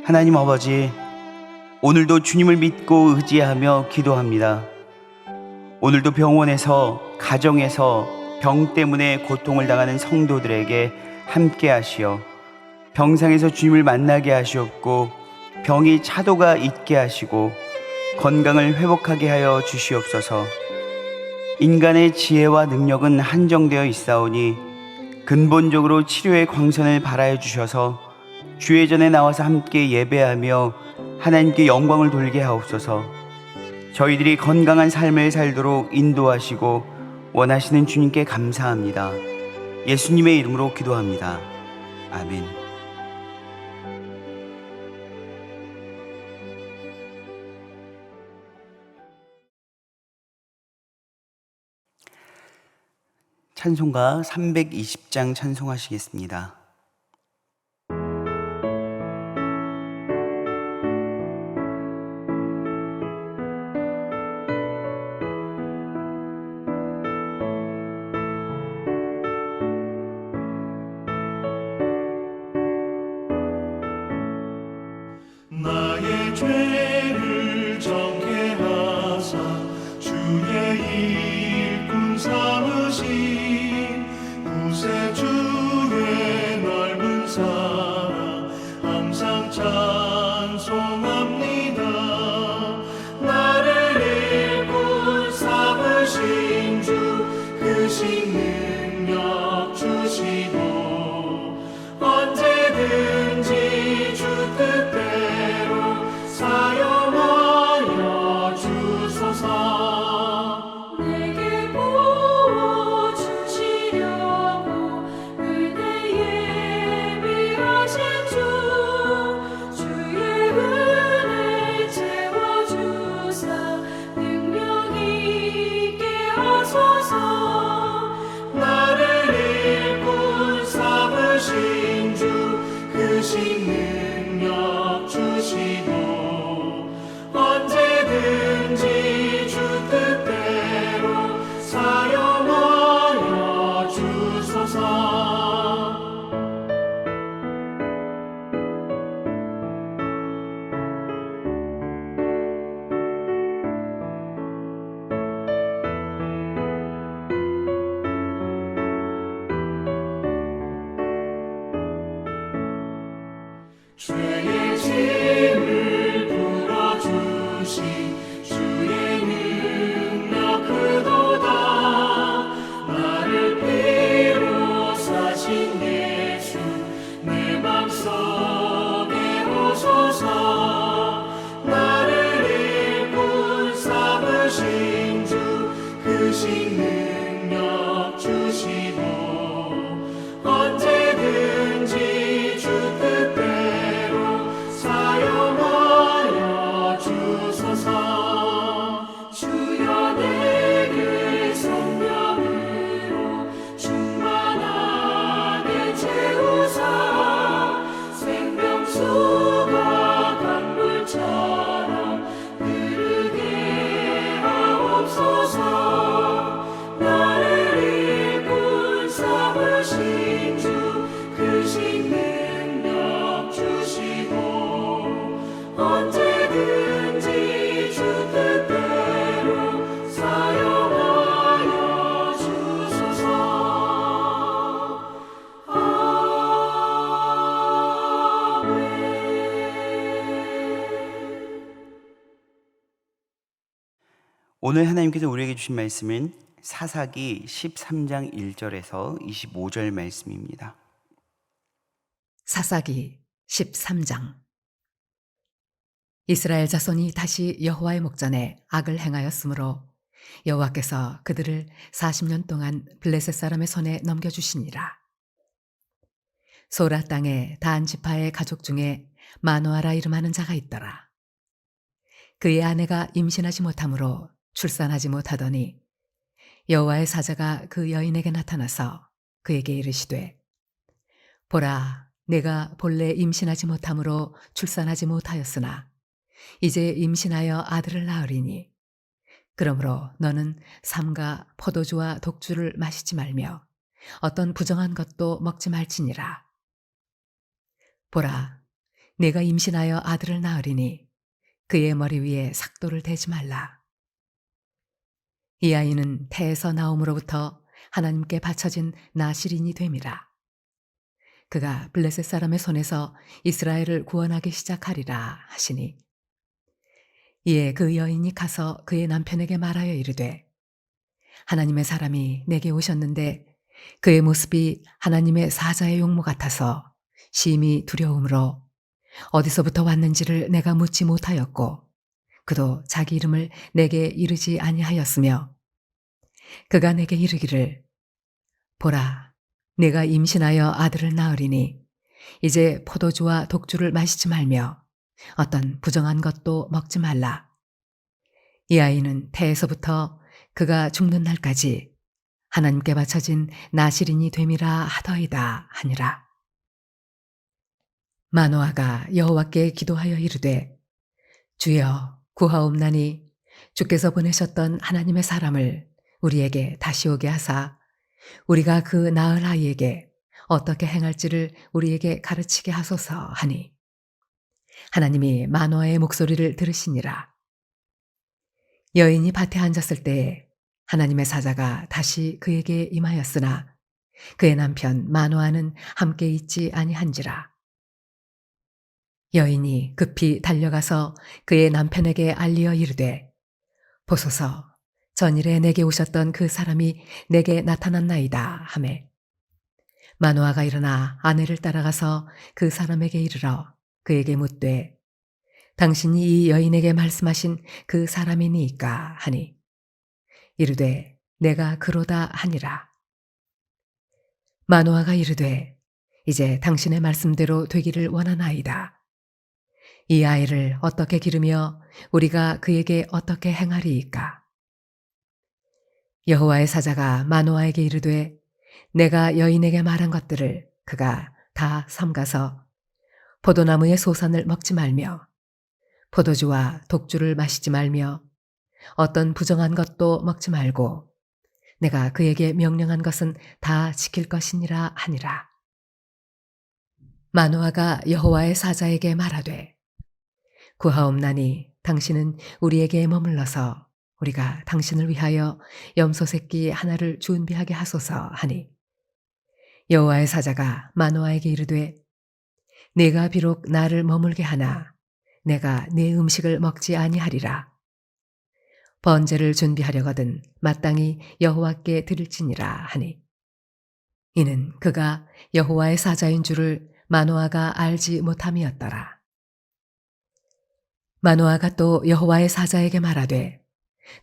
하나님 아버지, 오늘도 주님을 믿고 의지하며 기도합니다. 오늘도 병원에서, 가정에서 병 때문에 고통을 당하는 성도들에게 함께 하시어 병상에서 주님을 만나게 하시옵고 병이 차도가 있게 하시고 건강을 회복하게 하여 주시옵소서. 인간의 지혜와 능력은 한정되어 있사오니 근본적으로 치료의 광선을 발하여 주셔서 주의 전에 나와서 함께 예배하며 하나님께 영광을 돌게 하옵소서. 저희들이 건강한 삶을 살도록 인도하시고 원하시는 주님께 감사합니다. 예수님의 이름으로 기도합니다. 아멘. 찬송가 320장 찬송하시겠습니다. 나의 죄를 정케 하사 주의 일꾼 삼으신 구세주의 넓은 사랑 항상 찬송합니다. 나를 일꾼 삼으신 주 크신 능력 주시고 언제든지 주 뜻대로 사용하여 주소서. 내게 부어주시려고 은혜 예비하신 주, 주의 은혜 채워주사 능력 있게 하소서. 나를 일꾼 삼으신 주 크신 능력 주시고 언제든지 주 뜻대로 사용하여 주소서. 죄의 짐을 풀어주신 주의 능력 크도다. 나를 피로 사신 예수 내 맘속에 오소서. 나를 일꾼 삼으신 주 크신 능력 주시고 언제든지 주 뜻대로 사용하여 주소서. 주여 내게 성령으로 충만하게 채우사 생명수가 강물처럼 흐르게 하옵소서. 나를 일꾼 삼으신 주 크신 능력 주시고 언제든지 주 뜻대로 사용하여 주소서. 아멘. 오늘 하나님께서 우리에게 주신 말씀은 사사기 13장 1절에서 25절 말씀입니다. 사사기 13장. 이스라엘 자손이 다시 여호와의 목전에 악을 행하였으므로 여호와께서 그들을 40년 동안 블레셋 사람의 손에 넘겨주시니라. 소라 땅에 단 지파의 가족 중에 마노아라 이름하는 자가 있더라. 그의 아내가 임신하지 못하므로 출산하지 못하더니 여호와의 사자가 그 여인에게 나타나서 그에게 이르시되, 보라, 내가 본래 임신하지 못하므로 출산하지 못하였으나 이제 임신하여 아들을 낳으리니 그러므로 너는 삼가 포도주와 독주를 마시지 말며 어떤 부정한 것도 먹지 말지니라. 보라, 내가 임신하여 아들을 낳으리니 그의 머리 위에 삭도를 대지 말라. 이 아이는 태에서 나옴으로부터 하나님께 바쳐진 나실인이 됨이라. 그가 블레셋 사람의 손에서 이스라엘을 구원하기 시작하리라 하시니, 이에 그 여인이 가서 그의 남편에게 말하여 이르되, 하나님의 사람이 내게 오셨는데 그의 모습이 하나님의 사자의 용모 같아서 심히 두려움으로 어디서부터 왔는지를 내가 묻지 못하였고, 그도 자기 이름을 내게 이르지 아니하였으며, 그가 내게 이르기를, 보라, 내가 임신하여 아들을 낳으리니 이제 포도주와 독주를 마시지 말며 어떤 부정한 것도 먹지 말라. 이 아이는 태에서부터 그가 죽는 날까지 하나님께 바쳐진 나실인이 됨이라 하더이다 하니라. 마노아가 여호와께 기도하여 이르되, 주여 구하옵나니 주께서 보내셨던 하나님의 사람을 우리에게 다시 오게 하사 우리가 그 낳을 아이에게 어떻게 행할지를 우리에게 가르치게 하소서 하니, 하나님이 마노아의 목소리를 들으시니라. 여인이 밭에 앉았을 때에 하나님의 사자가 다시 그에게 임하였으나 그의 남편 마노아는 함께 있지 아니한지라. 여인이 급히 달려가서 그의 남편에게 알리어 이르되, 보소서, 전일에 내게 오셨던 그 사람이 내게 나타났나이다 하매, 마노아가 일어나 아내를 따라가서 그 사람에게 이르러 그에게 묻되, 당신이 이 여인에게 말씀하신 그 사람이니이까 하니, 이르되 내가 그로다 하니라. 마노아가 이르되, 이제 당신의 말씀대로 되기를 원하나이다. 이 아이를 어떻게 기르며 우리가 그에게 어떻게 행하리이까? 여호와의 사자가 마노아에게 이르되, 내가 여인에게 말한 것들을 그가 다 삼가서 포도나무의 소산을 먹지 말며 포도주와 독주를 마시지 말며 어떤 부정한 것도 먹지 말고 내가 그에게 명령한 것은 다 지킬 것이니라 하니라. 마노아가 여호와의 사자에게 말하되, 구하옵나니 당신은 우리에게 머물러서 우리가 당신을 위하여 염소 새끼 하나를 준비하게 하소서 하니, 여호와의 사자가 마노아에게 이르되, 네가 비록 나를 머물게 하나 내가 네 음식을 먹지 아니하리라. 번제를 준비하려거든 마땅히 여호와께 드릴지니라 하니, 이는 그가 여호와의 사자인 줄을 마노아가 알지 못함이었더라. 마노아가 또 여호와의 사자에게 말하되,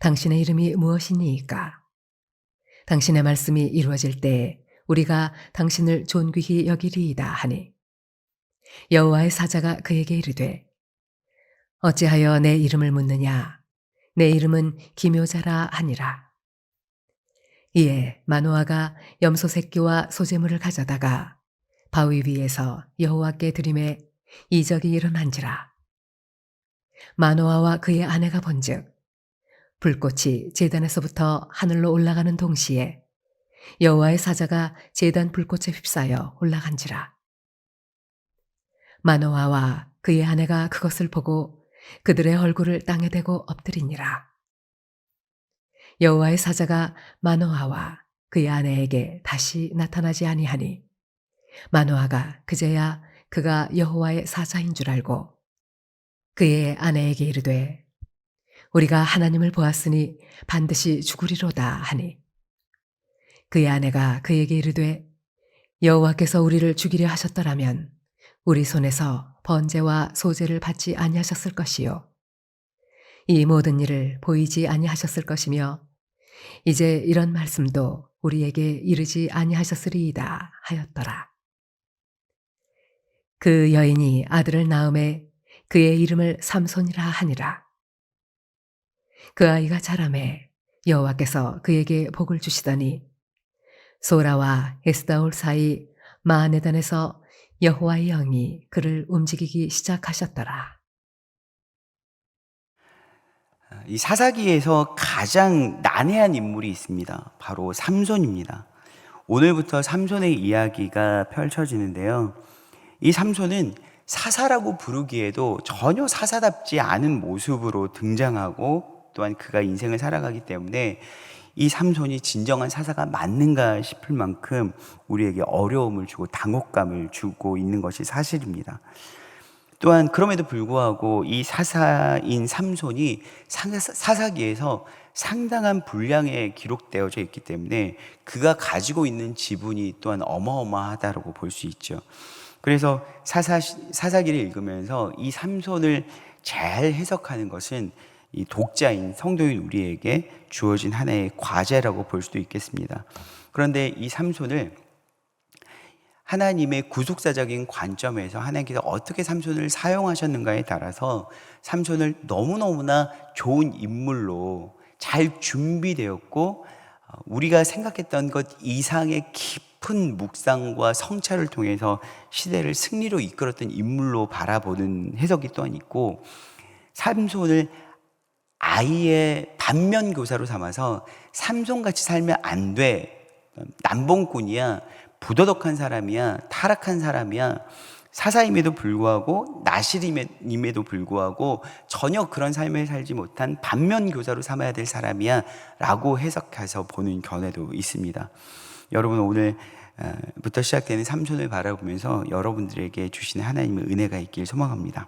당신의 이름이 무엇이니이까? 당신의 말씀이 이루어질 때에 우리가 당신을 존귀히 여기리이다 하니, 여호와의 사자가 그에게 이르되, 어찌하여 내 이름을 묻느냐? 내 이름은 기묘자라 하니라. 이에 마노아가 염소 새끼와 소재물을 가져다가 바위 위에서 여호와께 드림에 이적이 일어난지라. 마노아와 그의 아내가 본즉 불꽃이 제단에서부터 하늘로 올라가는 동시에 여호와의 사자가 제단 불꽃에 휩싸여 올라간지라. 마노아와 그의 아내가 그것을 보고 그들의 얼굴을 땅에 대고 엎드리니라. 여호와의 사자가 마노아와 그의 아내에게 다시 나타나지 아니하니, 마노아가 그제야 그가 여호와의 사자인 줄 알고 그의 아내에게 이르되, 우리가 하나님을 보았으니 반드시 죽으리로다 하니, 그의 아내가 그에게 이르되, 여호와께서 우리를 죽이려 하셨더라면 우리 손에서 번제와 소제를 받지 아니하셨을 것이요, 이 모든 일을 보이지 아니하셨을 것이며 이제 이런 말씀도 우리에게 이르지 아니하셨으리이다 하였더라. 그 여인이 아들을 낳음에 그의 이름을 삼손이라 하니라. 그 아이가 자라매 여호와께서 그에게 복을 주시더니 소라와 에스다올 사이 마하네단에서 여호와의 영이 그를 움직이기 시작하셨더라. 이 사사기에서 가장 난해한 인물이 있습니다. 바로 삼손입니다. 오늘부터 삼손의 이야기가 펼쳐지는데요. 이 삼손은 사사라고 부르기에도 전혀 사사답지 않은 모습으로 등장하고 또한 그가 인생을 살아가기 때문에 이 삼손이 진정한 사사가 맞는가 싶을 만큼 우리에게 어려움을 주고 당혹감을 주고 있는 것이 사실입니다. 또한 그럼에도 불구하고 이 사사인 삼손이 사사기에서 상당한 분량에 기록되어져 있기 때문에 그가 가지고 있는 지분이 또한 어마어마하다고 볼 수 있죠. 그래서 사사기를 읽으면서 이 삼손을 잘 해석하는 것은 이 독자인 성도인 우리에게 주어진 하나의 과제라고 볼 수도 있겠습니다. 그런데 이 삼손을 하나님의 구속사적인 관점에서 하나님께서 어떻게 삼손을 사용하셨는가에 따라서 삼손을 너무너무나 좋은 인물로 잘 준비되었고 우리가 생각했던 것 이상의 깊은 묵상과 성찰을 통해서 시대를 승리로 이끌었던 인물로 바라보는 해석이 또한 있고, 삼손을 아이의 반면교사로 삼아서 삼손같이 살면 안 돼, 남봉꾼이야, 부도덕한 사람이야, 타락한 사람이야, 사사임에도 불구하고 나실임에도 불구하고 전혀 그런 삶을 살지 못한 반면교사로 삼아야 될 사람이야 라고 해석해서 보는 견해도 있습니다. 여러분, 오늘부터 시작되는 삼손을 바라보면서 여러분들에게 주시는 하나님의 은혜가 있길 소망합니다.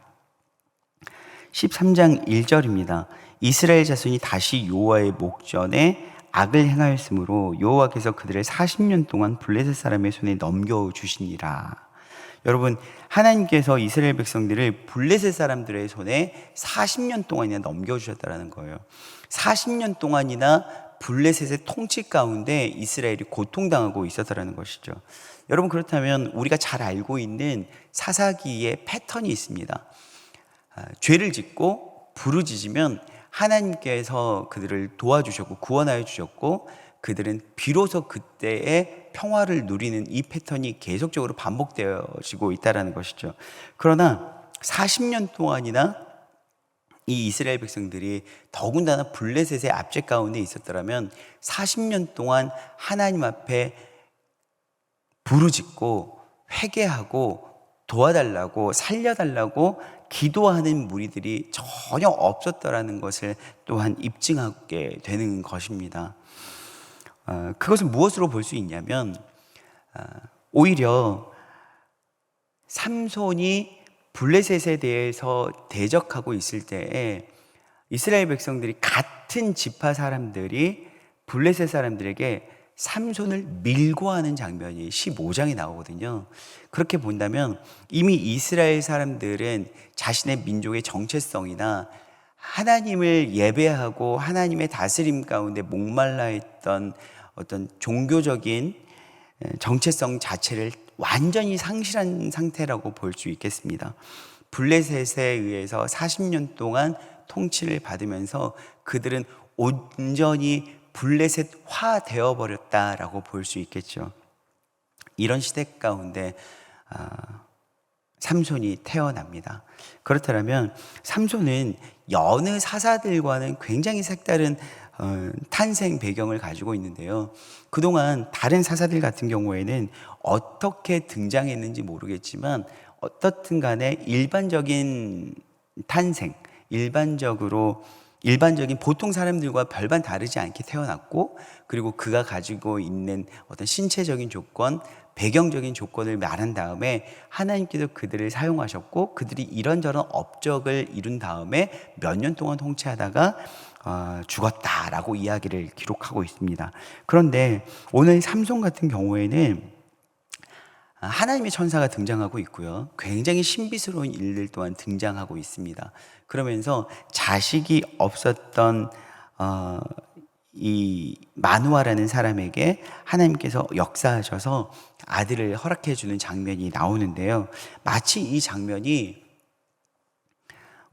13장 1절입니다. 이스라엘 자손이 다시 여호와의 목전에 악을 행하였으므로 여호와께서 그들을 40년 동안 블레셋 사람의 손에 넘겨주시니라. 여러분, 하나님께서 이스라엘 백성들을 블레셋 사람들의 손에 40년 동안이나 넘겨주셨다는 거예요. 40년 동안이나 블레셋의 통치 가운데 이스라엘이 고통당하고 있었다는 것이죠. 여러분, 그렇다면 우리가 잘 알고 있는 사사기의 패턴이 있습니다. 죄를 짓고 부르짖으면 하나님께서 그들을 도와주셨고 구원하여 주셨고 그들은 비로소 그때의 평화를 누리는 이 패턴이 계속적으로 반복되어지고 있다는 것이죠. 그러나 40년 동안이나 이 이스라엘 백성들이 더군다나 블레셋의 압제 가운데 있었더라면 40년 동안 하나님 앞에 부르짖고 회개하고 도와달라고 살려달라고 기도하는 무리들이 전혀 없었더라는 것을 또한 입증하게 되는 것입니다. 그것은 무엇으로 볼 수 있냐면 오히려 삼손이 블레셋에 대해서 대적하고 있을 때에 이스라엘 백성들이 같은 지파 사람들이 블레셋 사람들에게 삼손을 밀고 하는 장면이 15장에 나오거든요. 그렇게 본다면 이미 이스라엘 사람들은 자신의 민족의 정체성이나 하나님을 예배하고 하나님의 다스림 가운데 목말라 했던 어떤 종교적인 정체성 자체를 완전히 상실한 상태라고 볼 수 있겠습니다. 블레셋에 의해서 40년 통치를 받으면서 그들은 온전히 블레셋화 되어버렸다라고 볼 수 있겠죠. 이런 시대 가운데 삼손이 태어납니다. 그렇다면 삼손은 여느 사사들과는 굉장히 색다른 탄생 배경을 가지고 있는데요. 그동안 다른 사사들 같은 경우에는 어떻게 등장했는지 모르겠지만 어떻든 간에 일반적인 탄생, 일반적인 보통 사람들과 별반 다르지 않게 태어났고, 그리고 그가 가지고 있는 어떤 신체적인 조건, 배경적인 조건을 말한 다음에 하나님께서 그들을 사용하셨고 그들이 이런저런 업적을 이룬 다음에 몇 년 동안 통치하다가 죽었다라고 이야기를 기록하고 있습니다. 그런데 오늘 삼손 같은 경우에는 하나님의 천사가 등장하고 있고요. 굉장히 신비스러운 일들 또한 등장하고 있습니다. 그러면서 자식이 없었던 이 마누아라는 사람에게 하나님께서 역사하셔서 아들을 허락해 주는 장면이 나오는데요. 마치 이 장면이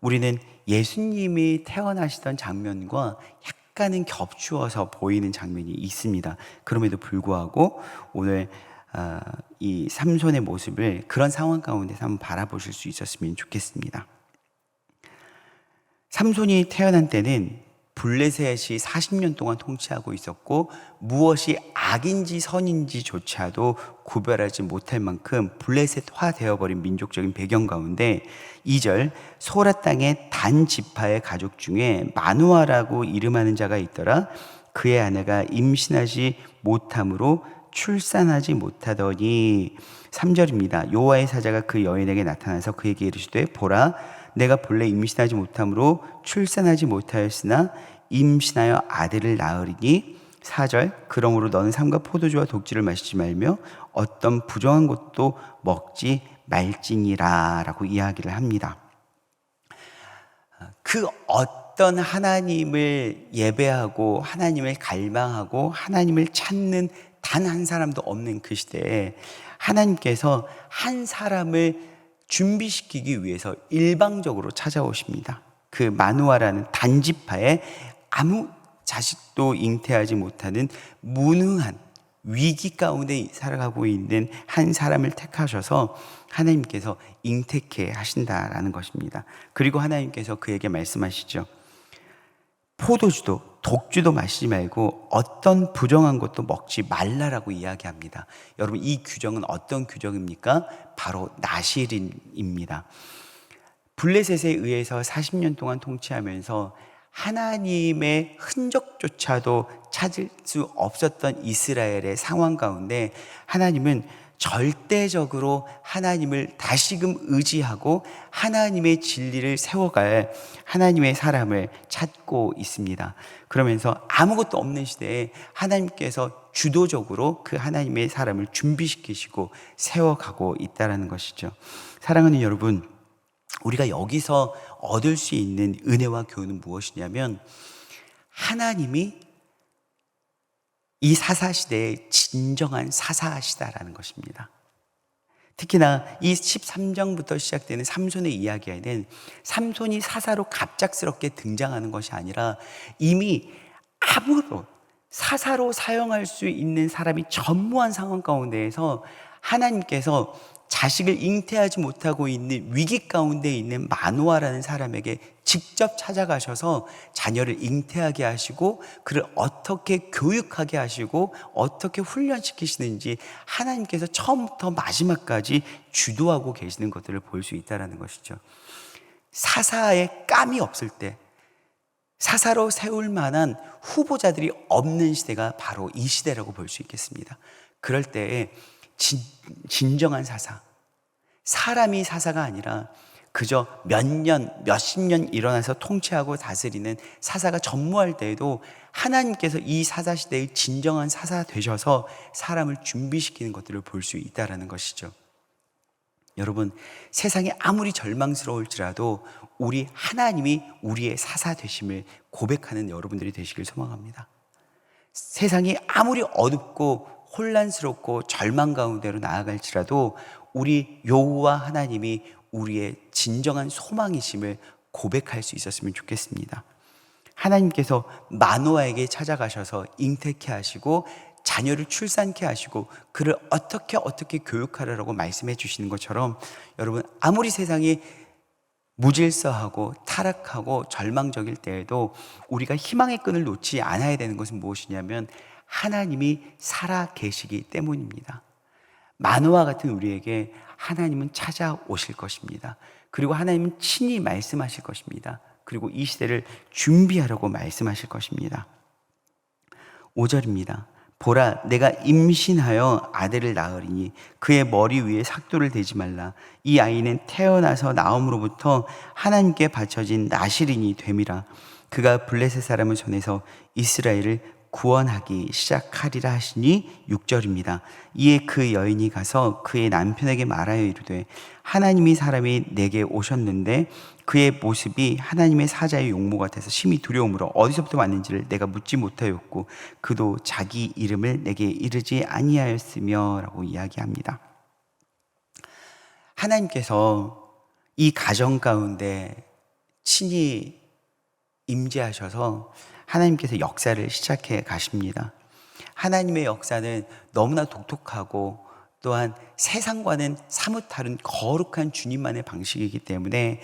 우리는 예수님이 태어나시던 장면과 약간은 겹추어서 보이는 장면이 있습니다. 그럼에도 불구하고 오늘 이 삼손의 모습을 그런 상황 가운데서 한번 바라보실 수 있었으면 좋겠습니다. 삼손이 태어난 때는 블레셋이 40년 동안 통치하고 있었고 무엇이 악인지 선인지조차도 구별하지 못할 만큼 블레셋화 되어버린 민족적인 배경 가운데 2절 소라 땅의 단 지파의 가족 중에 마누아라고 이름하는 자가 있더라. 그의 아내가 임신하지 못함으로 출산하지 못하더니 3절입니다. 여호와의 사자가 그 여인에게 나타나서 그에게 이르시되 보라 내가 본래 임신하지 못함으로 출산하지 못하였으나 임신하여 아들을 낳으리니 4절 그러므로 너는 삼가 포도주와 독주를 마시지 말며 어떤 부정한 것도 먹지 말지니라 라고 이야기를 합니다. 그 어떤 하나님을 예배하고 하나님을 갈망하고 하나님을 찾는 단 한 사람도 없는 그 시대에 하나님께서 한 사람을 준비시키기 위해서 일방적으로 찾아오십니다. 그 마누아라는 단지파에 아무 자식도 잉태하지 못하는 무능한 위기 가운데 살아가고 있는 한 사람을 택하셔서 하나님께서 잉태케 하신다라는 것입니다. 그리고 하나님께서 그에게 말씀하시죠. 포도주도 독주도 마시지 말고 어떤 부정한 것도 먹지 말라라고 이야기합니다. 여러분 이 규정은 어떤 규정입니까? 바로 나실인입니다. 블레셋에 의해서 40년 동안 통치하면서 하나님의 흔적조차도 찾을 수 없었던 이스라엘의 상황 가운데 하나님은 절대적으로 하나님을 다시금 의지하고 하나님의 진리를 세워갈 하나님의 사람을 찾고 있습니다. 그러면서 아무것도 없는 시대에 하나님께서 주도적으로 그 하나님의 사람을 준비시키시고 세워가고 있다는 것이죠. 사랑하는 여러분, 우리가 여기서 얻을 수 있는 은혜와 교훈은 무엇이냐면 하나님이 이 사사시대의 진정한 사사시다라는 것입니다. 특히나 이 13장부터 시작되는 삼손의 이야기에는 삼손이 사사로 갑작스럽게 등장하는 것이 아니라 이미 아무런 사사로 사용할 수 있는 사람이 전무한 상황 가운데에서 하나님께서 자식을 잉태하지 못하고 있는 위기 가운데 있는 마누아라는 사람에게 직접 찾아가셔서 자녀를 잉태하게 하시고 그를 어떻게 교육하게 하시고 어떻게 훈련시키시는지 하나님께서 처음부터 마지막까지 주도하고 계시는 것들을 볼 수 있다는 것이죠. 사사에 깜이 없을 때 사사로 세울 만한 후보자들이 없는 시대가 바로 이 시대라고 볼 수 있겠습니다. 그럴 때에 진정한 사사, 사람이 사사가 아니라 그저 몇 년, 몇십 년 일어나서 통치하고 다스리는 사사가 전무할 때에도 하나님께서 이 사사 시대의 진정한 사사 되셔서 사람을 준비시키는 것들을 볼 수 있다는 것이죠. 여러분, 세상이 아무리 절망스러울지라도 우리 하나님이 우리의 사사 되심을 고백하는 여러분들이 되시길 소망합니다. 세상이 아무리 어둡고 혼란스럽고 절망 가운데로 나아갈지라도 우리 여호와 하나님이 우리의 진정한 소망이심을 고백할 수 있었으면 좋겠습니다. 하나님께서 마노아에게 찾아가셔서 잉태케 하시고 자녀를 출산케 하시고 그를 어떻게 교육하라고 말씀해 주시는 것처럼 여러분 아무리 세상이 무질서하고 타락하고 절망적일 때에도 우리가 희망의 끈을 놓지 않아야 되는 것은 무엇이냐면 하나님이 살아 계시기 때문입니다. 마노아 같은 우리에게 하나님은 찾아오실 것입니다. 그리고 하나님은 친히 말씀하실 것입니다. 그리고 이 시대를 준비하라고 말씀하실 것입니다. 5절입니다. 보라, 내가 임신하여 아들을 낳으리니 그의 머리 위에 삭도를 대지 말라. 이 아이는 태어나서 나옴으로부터 하나님께 바쳐진 나실인이 됨이라. 그가 블레셋 사람의 손에서 이스라엘을 구원하기 시작하리라 하시니 6절입니다. 이에 그 여인이 가서 그의 남편에게 말하여 이르되 하나님이 사람이 내게 오셨는데 그의 모습이 하나님의 사자의 용모 같아서 심히 두려움으로 어디서부터 왔는지를 내가 묻지 못하였고 그도 자기 이름을 내게 이르지 아니하였으며 라고 이야기합니다. 하나님께서 이 가정 가운데 친히 임재하셔서 하나님께서 역사를 시작해 가십니다. 하나님의 역사는 너무나 독특하고 또한 세상과는 사뭇 다른 거룩한 주님만의 방식이기 때문에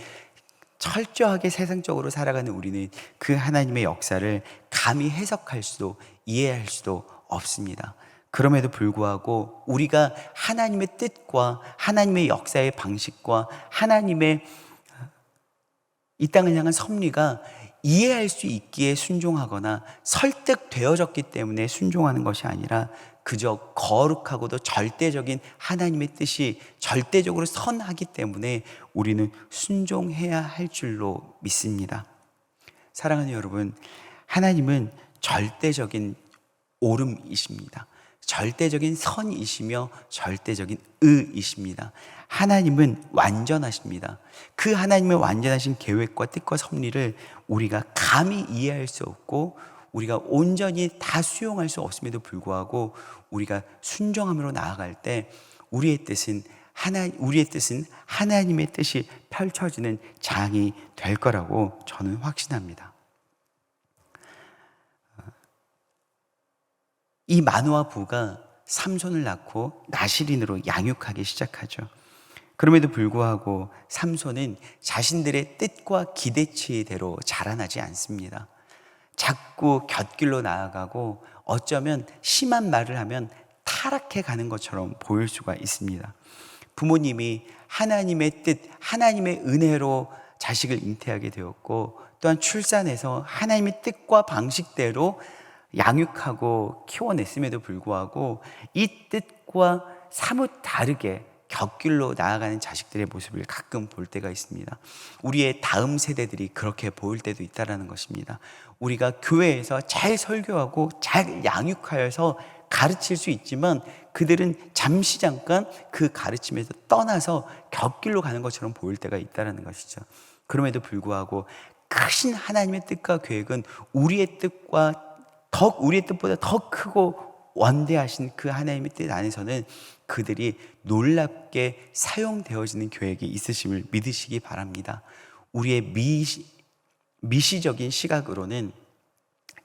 철저하게 세상적으로 살아가는 우리는 그 하나님의 역사를 감히 해석할 수도 이해할 수도 없습니다. 그럼에도 불구하고 우리가 하나님의 뜻과 하나님의 역사의 방식과 하나님의 이 땅을 향한 섭리가 이해할 수 있기에 순종하거나 설득되어졌기 때문에 순종하는 것이 아니라 그저 거룩하고도 절대적인 하나님의 뜻이 절대적으로 선하기 때문에 우리는 순종해야 할 줄로 믿습니다. 사랑하는 여러분, 하나님은 절대적인 옳음이십니다. 절대적인 선이시며 절대적인 의이십니다. 하나님은 완전하십니다. 그 하나님의 완전하신 계획과 뜻과 섭리를 우리가 감히 이해할 수 없고 우리가 온전히 다 수용할 수 없음에도 불구하고 우리가 순종함으로 나아갈 때 우리의 뜻은 하나님의 뜻이 펼쳐지는 장이 될 거라고 저는 확신합니다. 이 마노아 부가 삼손을 낳고 나실인으로 양육하기 시작하죠. 그럼에도 불구하고 삼손은 자신들의 뜻과 기대치대로 자라나지 않습니다. 자꾸 곁길로 나아가고 어쩌면 심한 말을 하면 타락해 가는 것처럼 보일 수가 있습니다. 부모님이 하나님의 뜻, 하나님의 은혜로 자식을 잉태하게 되었고 또한 출산해서 하나님의 뜻과 방식대로 양육하고 키워냈음에도 불구하고 이 뜻과 사뭇 다르게 곁길로 나아가는 자식들의 모습을 가끔 볼 때가 있습니다. 우리의 다음 세대들이 그렇게 보일 때도 있다는 것입니다. 우리가 교회에서 잘 설교하고 잘 양육하여서 가르칠 수 있지만 그들은 잠시 잠깐 그 가르침에서 떠나서 곁길로 가는 것처럼 보일 때가 있다는 것이죠. 그럼에도 불구하고 크신 하나님의 뜻과 계획은 우리의 뜻보다 더 크고 원대하신 그 하나님의 뜻 안에서는 그들이 놀랍게 사용되어지는 계획이 있으심을 믿으시기 바랍니다. 우리의 미시적인 시각으로는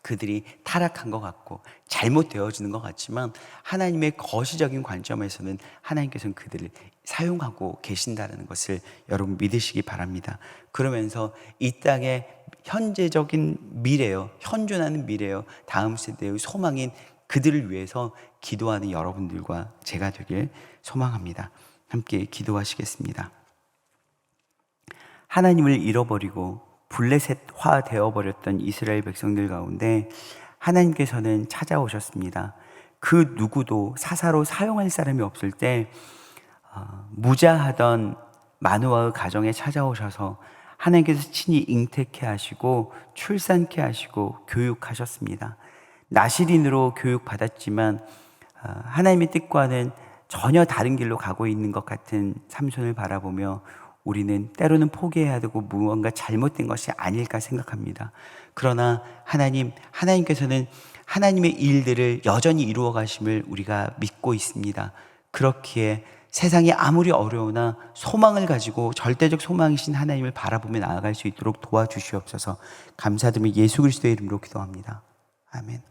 그들이 타락한 것 같고 잘못되어지는 것 같지만 하나님의 거시적인 관점에서는 하나님께서는 그들을 사용하고 계신다는 것을 여러분 믿으시기 바랍니다. 그러면서 이 땅의 현재적인 미래요, 현존하는 미래요, 다음 세대의 소망인 그들을 위해서 기도하는 여러분들과 제가 되길 소망합니다. 함께 기도하시겠습니다. 하나님을 잃어버리고 블레셋화 되어버렸던 이스라엘 백성들 가운데 하나님께서는 찾아오셨습니다. 그 누구도 사사로 사용할 사람이 없을 때 무자하던 마노아의 가정에 찾아오셔서 하나님께서 친히 잉태케 하시고 출산케 하시고 교육하셨습니다. 나실인으로 교육받았지만 하나님의 뜻과는 전혀 다른 길로 가고 있는 것 같은 삼손을 바라보며 우리는 때로는 포기해야 되고 무언가 잘못된 것이 아닐까 생각합니다. 그러나 하나님께서는 하나님의 일들을 여전히 이루어 가심을 우리가 믿고 있습니다. 그렇기에 세상이 아무리 어려우나 소망을 가지고 절대적 소망이신 하나님을 바라보며 나아갈 수 있도록 도와주시옵소서. 감사드리며 예수 그리스도의 이름으로 기도합니다. 아멘.